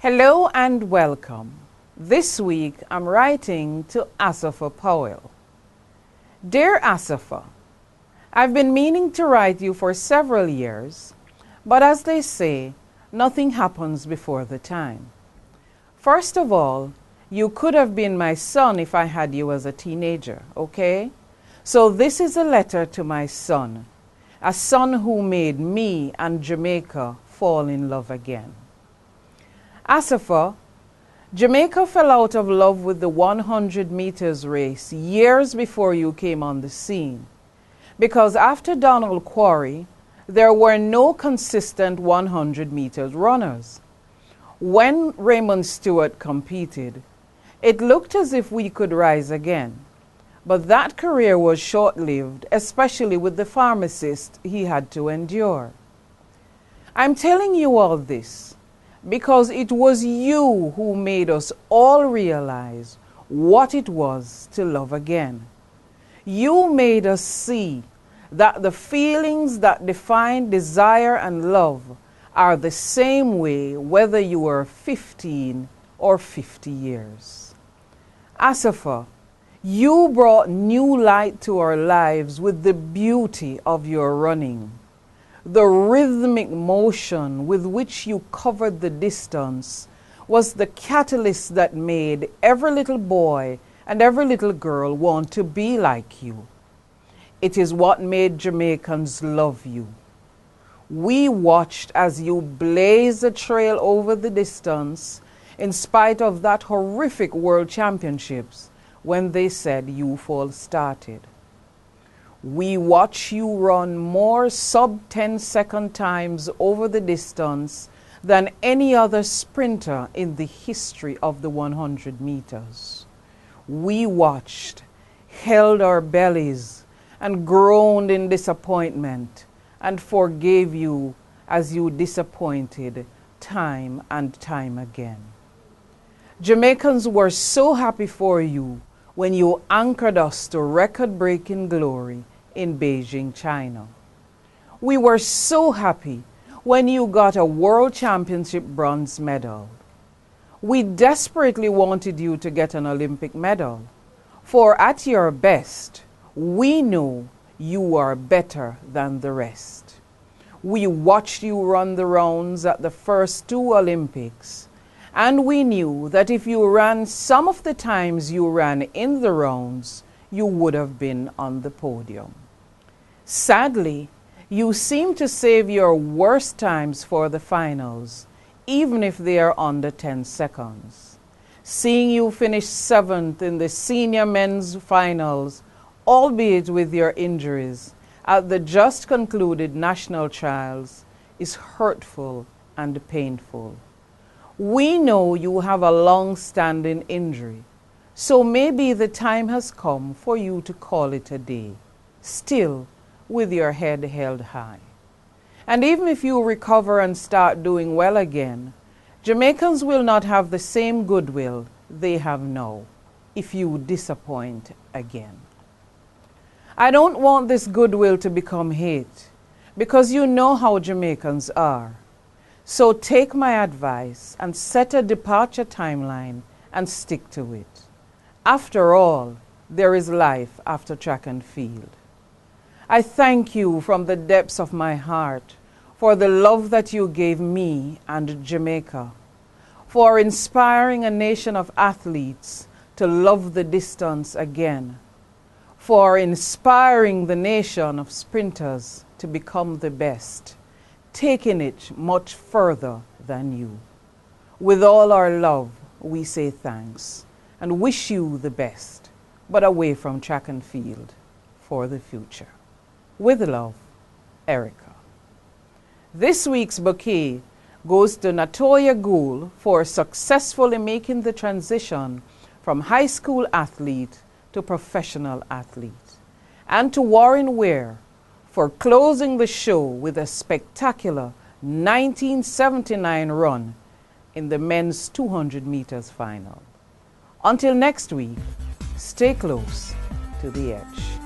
Hello and welcome. This week I'm writing to Asafa Powell. Dear Asafa, I've been meaning to write you for several years, but as they say, nothing happens before the time. First of all, you could have been my son if I had you as a teenager, okay? So this is a letter to my son, a son who made me and Jamaica fall in love again. Asafa, Jamaica fell out of love with the 100 meters race years before you came on the scene, because after Donald Quarry, there were no consistent 100 meters runners. When Raymond Stewart competed, it looked as if we could rise again, but that career was short-lived, especially with the pharmacist he had to endure. I'm telling you all this because it was you who made us all realize what it was to love again. You made us see that the feelings that define desire and love are the same way whether you were 15 or 50 years. Asafa, you brought new light to our lives with the beauty of your running. The rhythmic motion with which you covered the distance was the catalyst that made every little boy and every little girl want to be like you. It is what made Jamaicans love you. We watched as you blazed a trail over the distance in spite of that horrific World Championships when they said you fall started. We watch you run more sub-10-second times over the distance than any other sprinter in the history of the 100 meters. We watched, held our bellies, and groaned in disappointment, and forgave you as you disappointed time and time again. Jamaicans were so happy for you when you anchored us to record-breaking glory in Beijing, China. We were so happy when you got a World Championship bronze medal. We desperately wanted you to get an Olympic medal, for at your best, we know you are better than the rest. We watched you run the rounds at the first two Olympics, and we knew that if you ran some of the times you ran in the rounds, you would have been on the podium. Sadly, you seem to save your worst times for the finals, even if they are under 10 seconds. Seeing you finish 7th in the senior men's finals, albeit with your injuries, at the just concluded national trials, is hurtful and painful. We know you have a long-standing injury, so maybe the time has come for you to call it a day, still with your head held high. And even if you recover and start doing well again, Jamaicans will not have the same goodwill they have now if you disappoint again. I don't want this goodwill to become hate, because you know how Jamaicans are. So take my advice and set a departure timeline and stick to it. After all, there is life after track and field. I thank you from the depths of my heart for the love that you gave me and Jamaica, for inspiring a nation of athletes to love the distance again, for inspiring the nation of sprinters to become the best, taking it much further than you. With all our love, we say thanks and wish you the best, but away from track and field for the future. With love, Erica. This week's bouquet goes to Natoya Gould for successfully making the transition from high school athlete to professional athlete, and to Warren Ware for closing the show with a spectacular 1979 run in the men's 200 meters final. Until next week, stay close to the edge.